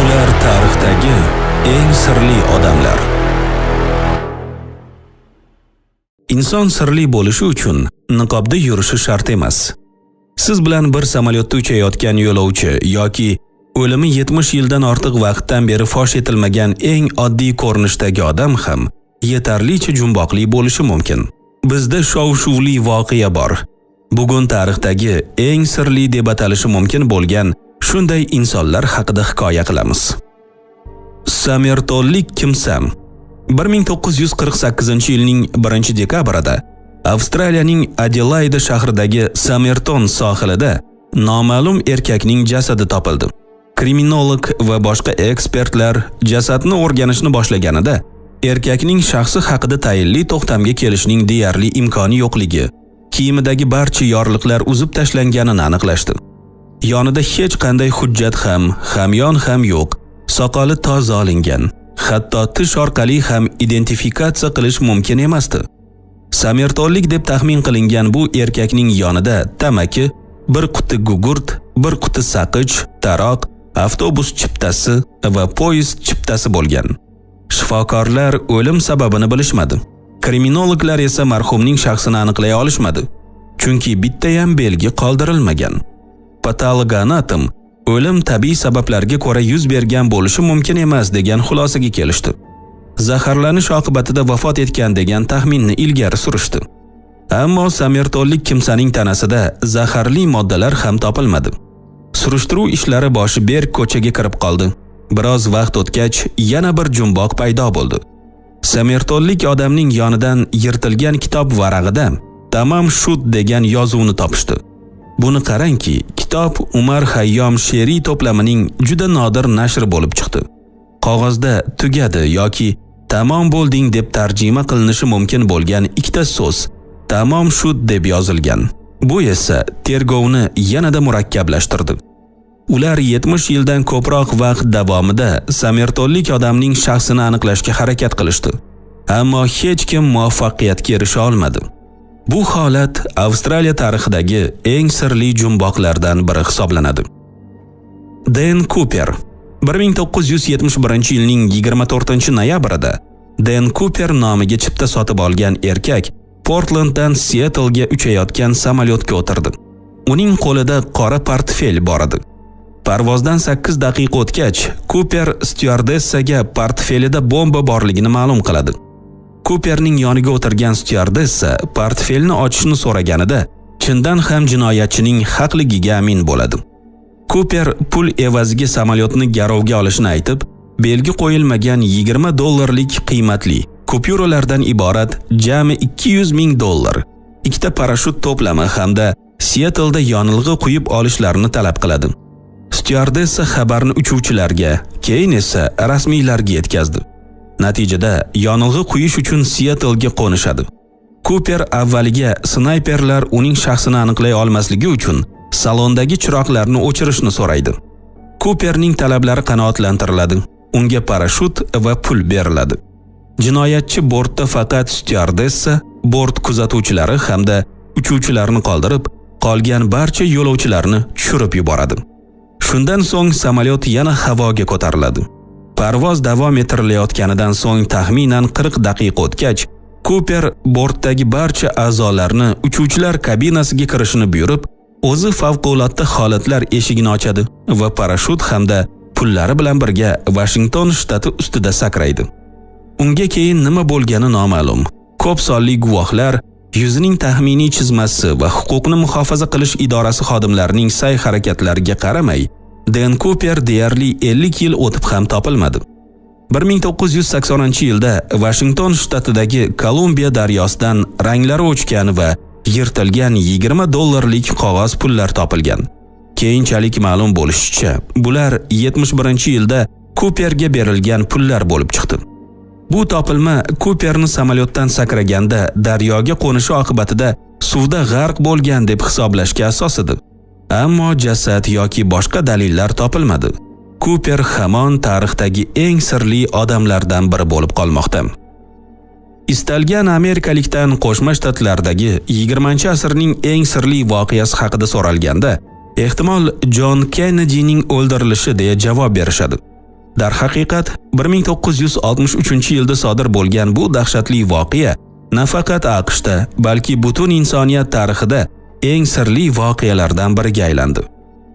Ular tarixdagi eng sirli odamlar. Inson sirli bo'lishi uchun niqobda yurishi shart emas. Siz bilan bir samolyotda uchayotgan yo'lovchi yoki o'limi 70 yildan ortiq vaqtdan beri fosh etilmagan eng oddiy ko'rinishdagi odam ham yetarlicha jumboqli bo'lishi mumkin. Bizda shov-shuvli voqea bor. Bugun tarixdagi eng sirli deb atalishi mumkin bo'lgan shunday insonlar haqida hikoya qilamiz. Samertollik kimsam? 1948-yilning 1-dekabrida Avstraliyaning Adelaide shahridagi Samerton sohilida noma'lum erkakning jasadi topildi. Kriminolog va boshqa ekspertlar jasadni o'rganishni boshlaganida erkakning shaxsi haqida tayinli to'xtamga kelishning deyarli imkoni yo'qligi, kiyimidagi barcha yorliqlar uzib tashlanganini aniqlashdi. Yonida hech qanday hujjat ham, hamyon ham yo'q. Soqoli toza olingan. Hatto tish orqali ham identifikatsiya qilish mumkin emasdi. Samertollik deb taxmin qilingan bu erkakning yonida tamaki, bir quti gugurt, bir quti saqich, taroq, avtobus chiptasi va poyezd chiptasi bo'lgan. Shifokorlar o'lim sababini bilishmadi. Kriminologlar esa marhumning shaxsini aniqlay olishmadi, chunki bitta ham belgi qoldirilmagan. Patologoanatom o'lim tabiiy sabablarga ko'ra yuz bergan bo'lishi mumkin emas degan xulosaga kelishdi. Zaharlanish oqibatida vafot etgan degan taxminni ilgari surishdi. Ammo samertollik kimsaning tanasida zaharli moddalar ham topilmadi. Surishtiruv ishlari boshi berk ko'chaga kirib qoldi. Biroz vaqt o'tgach yana bir jumboq paydo bo'ldi. Samertollik odamning yonidan yirtilgan kitob varag'ida "Tamam shud" degan yozuvni topishdi. Buni qarangki, kitob Umar Hayyom she'riy to'plamining juda nodir nashri bo'lib chiqdi. Qog'ozda "tugadi" yoki "tamom bo'lding" deb tarjima qilinishi mumkin bo'lgan ikkita so'z "tamom shud" deb yozilgan. Bu esa tergovni yanada murakkablashtirdi. Ular 70 yildan ko'proq vaqt davomida samertollik odamning shaxsini aniqlashga harakat qilishdi. Ammo hech kim muvaffaqiyatga erisha olmadi. Bu holat Avstraliya tarixidagi eng sirli jumboqlardan biri hisoblanadi. Dan Cooper 1971-yilning 24-noyabrida Dan Cooper nomiga chipta sotib olgan erkak Portlanddan Seattle'ga uchayotgan samolyotga o'tirdi. Uning qo'lida qora portfel bor edi. Parvozdan 8 daqiqa o'tgach, Cooper styuardessaga portfelida bomba borligini ma'lum qiladi. Cooperning yoniga o'tirgan styuardessa portfelni ochishni so'raganida chindan ham jinoyatchining haqligiga amin bo'ladi. Cooper pul evaziga samolyotni garovga olishni aytib, belgi qo'yilmagan $20 qiymatli kupyuralardan iborat jami $200,000, ikkita parashyut to'plami hamda Seattle'da yonilg'i quyib olishlarini talab qiladi. Styuardessa xabarni uchuvchilarga, keyin esa rasmiylarga yetkazdi. Natijada yonilg'i quyish uchun Seattle'ga qo'nishadi. Cooper avvaliga snayperlar uning shaxsini aniqlay olmasligi uchun salondagi chiroqlarni o'chirishni so'raydi. Cooperning talablari qanoatlantiriladi. Unga parashyut va pul beriladi. Jinoyatchi bortda faqat styuardessa, bort kuzatuvchilari hamda uchuvchilarni qoldirib, qolgan barcha yo'lovchilarni tushirib yuboradi. Shundan so'ng samolyot yana havoga ko'tariladi. Parvoz davom ettirilayotganidan so'ng taxminan 40 daqiqa o'tgach, Cooper bortdagi barcha a'zolarni uchuvchilar kabinasiga kirishini buyurib, o'zi favqulodda holatlar eshigini ochadi va parashyut hamda pullari bilan birga Washington shtati ustida sakraydi. Unga keyin nima bo'lgani noma'lum. Ko'p sonli guvohlar yuzining taxminiy chizmasi va huquqni muhofaza qilish idorasi xodimlarining sa'y-harakatlariga qaramay, Dan Cooper deyarli 50 yil o'tib ham topilmadi. 1980-yilda Washington shtatidagi Kolumbiya daryosidan ranglari o'chgan va yirtilgan $20 qog'oz pullar topilgan. Keyinchalik ma'lum bo'lishicha, bular 71-yilda Cooperga berilgan pullar bo'lib chiqdi. Bu topilma Cooperni samolyotdan sakraganda daryoga qo'nishi oqibatida suvda g'arq bo'lgan deb hisoblashga asos edi. Ammo jasad yoki boshqa dalillar topilmadi. Cooper hamon tarixdagi eng sirli odamlardan biri bo'lib qolmoqda. Istalgan amerikalikdan Qo'shma Shtatlardagi 20-asrning eng sirli voqeasi haqida so'ralganda, ehtimol John Kennedy'ning o'ldirilishi deya javob berishadi. Darhaqiqat 1963-yilda sodir bo'lgan bu dahshatli voqea nafaqat AQShda, balki butun insoniyat tarixida eng sirli voqealardan biriga aylandi.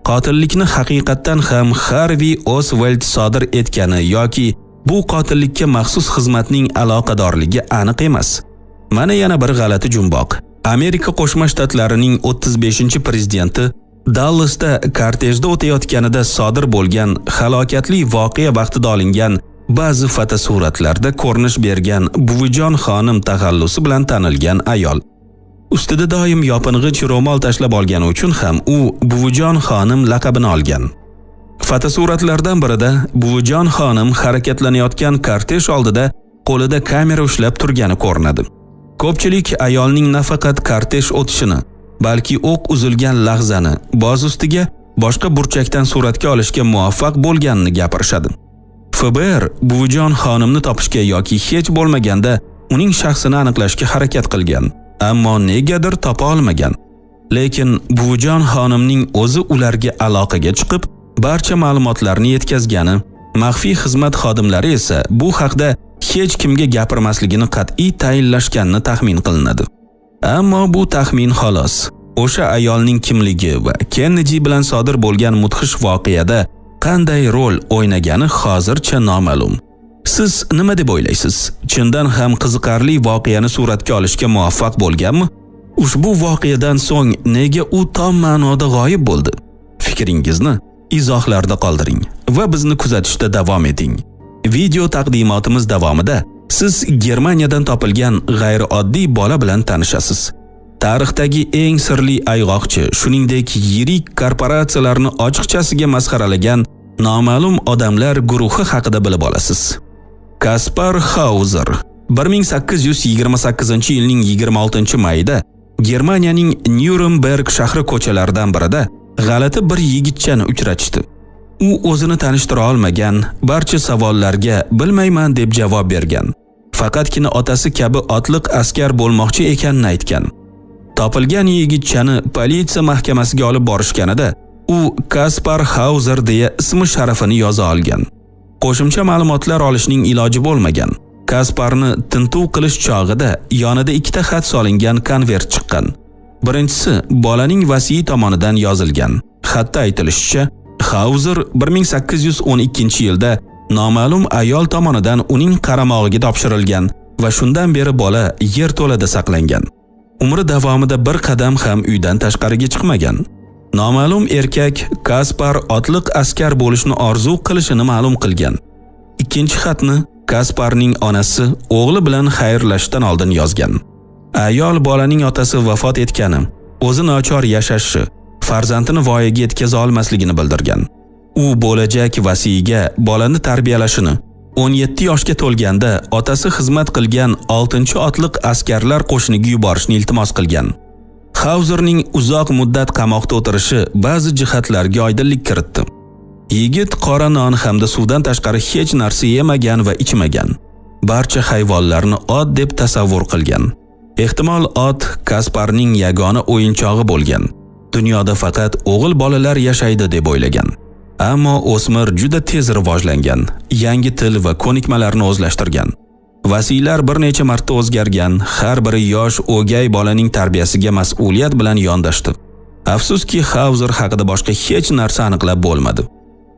Qotillikni haqiqatdan ham Harvey Oswald sodir etgani yoki bu qotillikka maxsus xizmatning aloqadorligi aniq emas. Mana yana bir g'alati jumboq. Amerika Qo'shma Shtatlarining 35-prezidenti Dallasda kortejda o'tayotganida sodir bo'lgan halokatli voqea vaqtida olingan ba'zi fotosuratlarda ko'rinish bergan buvijon xonim taxallusi bilan tanilgan ayol. Ustida doim yoping'ich ro'mol tashlab olgani uchun ham u buvijon xonim laqabini olgan. Fotosuratlardan birida buvijon xonim harakatlanayotgan kortej oldida qo'lida kamera ushlab turgani ko'rinadi. Ko'pchilik ayolning nafaqat kortej o'tishini, balki o'q uzilgan lahzani boz ustiga boshqa burchakdan suratga olishga muvaffaq bo'lganini gapirishadi. FBR buvijon xonimni topishga yoki hech bo'lmaganda uning shaxsini aniqlashga harakat qilgan, ammo negadir topa olmagan. Lekin buvijon xonimning o'zi ularga aloqaga chiqib, barcha ma'lumotlarni yetkazgani, maxfiy xizmat xodimlari esa bu haqda hech kimga gapirmasligini qat'iy tayinlashganini taxmin qilinadi. Ammo bu taxmin xolos. O'sha ayolning kimligi va Kennedy bilan sodir bo'lgan mudhish voqeada qanday rol o'ynagani hozircha noma'lum. Siz nima deb o'ylaysiz? Chindan ham qiziqarli voqeani suratga olishga muvaffaq bo'lganmi? Ushbu voqeadan so'ng nega u tom ma'noda g'oyib bo'ldi? Fikringizni izohlarda qoldiring va bizni kuzatishda davom eting. Video taqdimotimiz davomida siz Germaniyadan topilgan g'ayrioddiy bola bilan tanishasiz. Tarixdagi eng sirli ayg'oqchi, shuningdek yirik korporatsiyalarni ochiqchasiga masxaralagan noma'lum odamlar guruhi haqida bilib olasiz. Kaspar Hauser 1828-yilning 26-mayida Germaniyaning Nuremberg shahri ko'chalaridan birida g'alati bir yigitchani uchratishdi. U o'zini tanishtira olmagan, barcha savollarga bilmayman deb javob bergan. Faqatgina otasi kabi otliq askar bo'lmoqchi ekanini aytgan. Topilgan yigitchani politsiya mahkamasiga olib borishganida u Kaspar Hauser deya ismi sharafini yoza olgan. Qo'shimcha ma'lumotlar olishning iloji bo'lmagan. Kasparni tintuv qilish chog'ida yonida ikkita xat solingan konvert chiqqan. Birinchisi bolaning vasiy tomonidan yozilgan. Xatda aytilishicha, Hauser 1812-yilda noma'lum ayol tomonidan uning qaramog'iga topshirilgan va shundan beri bola yerto'lada saqlangan. Umri davomida bir qadam ham uydan tashqariga chiqmagan. Noma'lum erkak Kaspar otliq askar bo'lishni orzu qilishini ma'lum qilgan. Ikkinchi xatni Kasparning onasi o'g'li bilan xayrlashishdan oldin yozgan. Ayol bolaning otasi vafot etgani, o'zi nochor yashashi, farzandini voyaga yetkaza olmasligini bildirgan. U bo'lajak vasiyga bolani tarbiyalashini, 17 yoshga to'lganda otasi xizmat qilgan 6-otliq askarlar qo'shiniga yuborishni iltimos qilgan. Hauserning uzoq muddat qamoqda o'tirishi ba'zi jihatlarga oydinlik kiritdi. Yigit qora non hamda suvdan tashqari hech narsa yemagan va ichmagan. Barcha hayvonlarni ot deb tasavvur qilgan. Ehtimol ot Kasparning yagona o'yinchog'i bo'lgan. Dunyoda faqat o'g'il bolalar yashaydi deb o'ylagan. Ammo o'smir juda tez rivojlangan, yangi til va ko'nikmalarni o'zlashtirgan. Vasiylar bir necha marta o'zgargan, har biri yosh o'gay bolaning tarbiyasiga mas'uliyat bilan yondashdi. Afsuski, Hauser haqida boshqa hech narsa aniqlab bo'lmadi.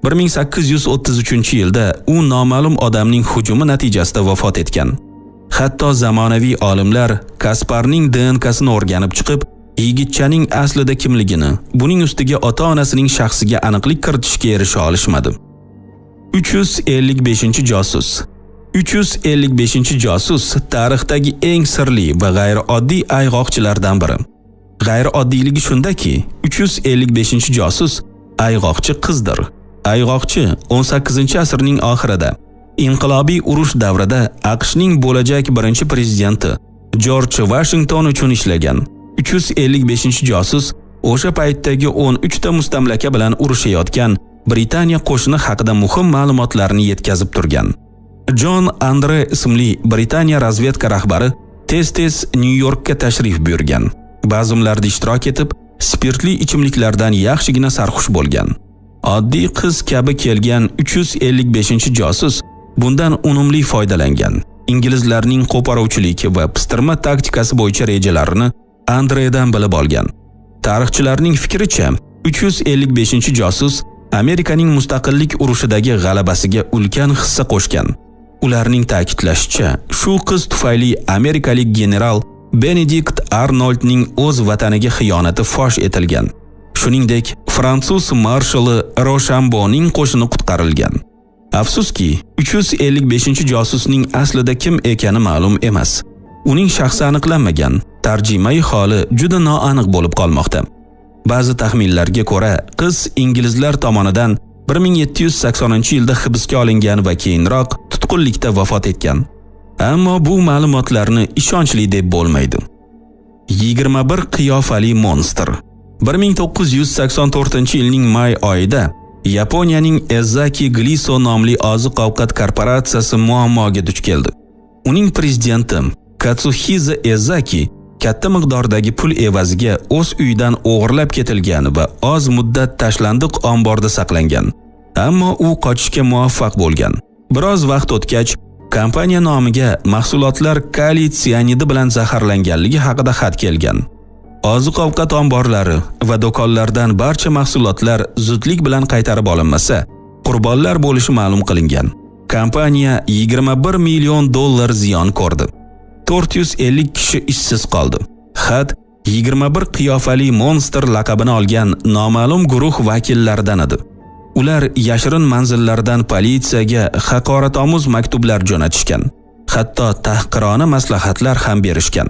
1833-yilda u noma'lum odamning hujumi natijasida vafot etgan. Hatto zamonaviy olimlar Kasparning DNKsini o'rganib chiqib, yigitchaning aslida kimligini, buning ustiga ota-onasining shaxsiga aniqlik kiritishga erisha olishmadi. 355-josus 355-josus tarixdagi eng sirli va g'ayrioddiy ayg'oqchilardan biri. G'ayrioddiyligi shundaki, 355-josus ayg'oqchi qizdir. Ayg'oqchi 18-asrning oxirida inqilobiy urush davrida AQShning bo'lajak birinchi prezidenti George Washington uchun ishlagan. 355-josus o'sha paytdagi 13 ta mustamlaka bilan urushayotgan Britaniya qo'shini haqida muhim ma'lumotlarni yetkazib turgan. John Andre ismli Britaniya razvedka rahbari tez-tez New Yorkka tashrif buyurgan. Bazmlarda ishtirok etib, spirtli ichimliklardan yaxshigina sarxush bo'lgan. Oddiy qiz kabi kelgan 355-josus bundan unumli foydalangan. Inglizlarning qo'poruvchilik va pistirma taktikasi bo'yicha rejalarini Andredan bilib olgan. Tarixchilarning fikricha, 355-josus Amerikaning mustaqillik urushidagi g'alabasiga ulkan hissa qo'shgan. Ularning ta'kidlashicha, shu qiz tufayli amerikalik general Benedict Arnoldning o'z vataniga xiyonati fosh etilgan. Shuningdek, fransuz marshali Rochambeauning qo'shini qutqarilgan. Afsuski, 355-josusning aslida kim ekani ma'lum emas. Uning shaxsi aniqlanmagan. Tarjimai holi juda noaniq bo'lib qolmoqda. Ba'zi taxminlarga ko'ra, qiz inglizlar tomonidan 1780-yilda hibsga olingan va keyinroq tutqunlikda vafot etgan. Ammo bu ma'lumotlarni ishonchli deb bo'lmaydi. 21 qiyofali monster. 1984-yilning may oyida Yaponiyaning Ezaki Gliso nomli oziq-ovqat korporatsiyasi muammoga duch keldi. Uning prezidenti Katsuhisa Ezaki katta miqdordagi pul evaziga o'z uyidan o'g'irlab ketilgan va oz muddat tashlandiq omborda saqlangan. Ammo u qochishga muvaffaq bo'lgan. Biroz vaqt o'tgach, kompaniya nomiga mahsulotlar kaliy sianidi bilan zaharlanganligi haqida xat kelgan. Oziq-ovqat omborlari va do'konlardan barcha mahsulotlar zudlik bilan qaytarib olinmasa, qurbonlar bo'lishi ma'lum qilingan. Kompaniya $21 million ziyon ko'rdi. 450 kishi ishsiz qoldi. Xat 21 qiyofali monster laqabini olgan noma'lum guruh vakillaridan edi. Ular yashirin manzillardan politsiyaga haqoratomuz maktublar jo'natishgan. Hatto tahqirona maslahatlar ham berishgan.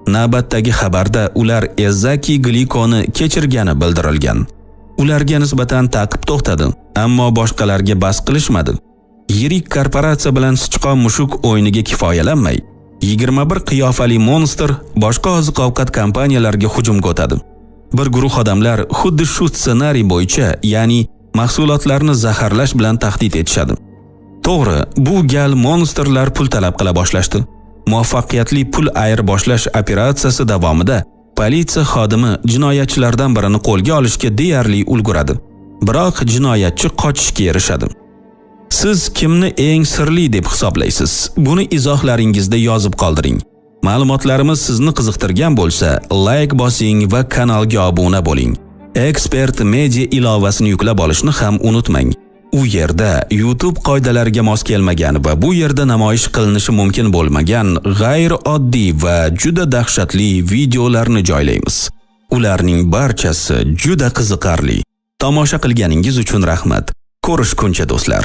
Navbatdagi xabarda ular Ezaki Glikoni kechirgani bildirilgan. Ularga nisbatan ta'qib to'xtadi, ammo boshqalarga bas qilishmadi. Yirik korporatsiya bilan sichqon mushuk o'yiniga kifoyalanmay, 21 qiyofali monster boshqa oziq-ovqat kompaniyalariga hujumga o'tadi. Bir guruh odamlar xuddi shu ssenariy bo'yicha, ya'ni mahsulotlarni zaharlash bilan tahdid etishadi. To'g'ri, bu gal monsterlar pul talab qila boshlashdi. Muvaffaqiyatli pul ayirboshlash operatsiyasi davomida politsiya xodimi jinoyatchilardan birini qo'lga olishga deyarli ulguradi. Biroq jinoyatchi qochishga erishadi. Siz kimni eng sirli deb hisoblaysiz? Buni izohlaringizda yozib qoldiring. Ma'lumotlarimiz sizni qiziqtirgan bo'lsa, like bosing va kanalga obuna bo'ling. Expert Media ilovasini yuklab olishni ham unutmang. U yerda YouTube qoidalariga mos kelmagan va bu yerda namoyish qilinishi mumkin bo'lmagan g'ayrioddiy va juda dahshatli videolarni joylaymiz. Ularning barchasi juda qiziqarli. Tomosha qilganingiz uchun rahmat. Ko'rishguncha do'stlar.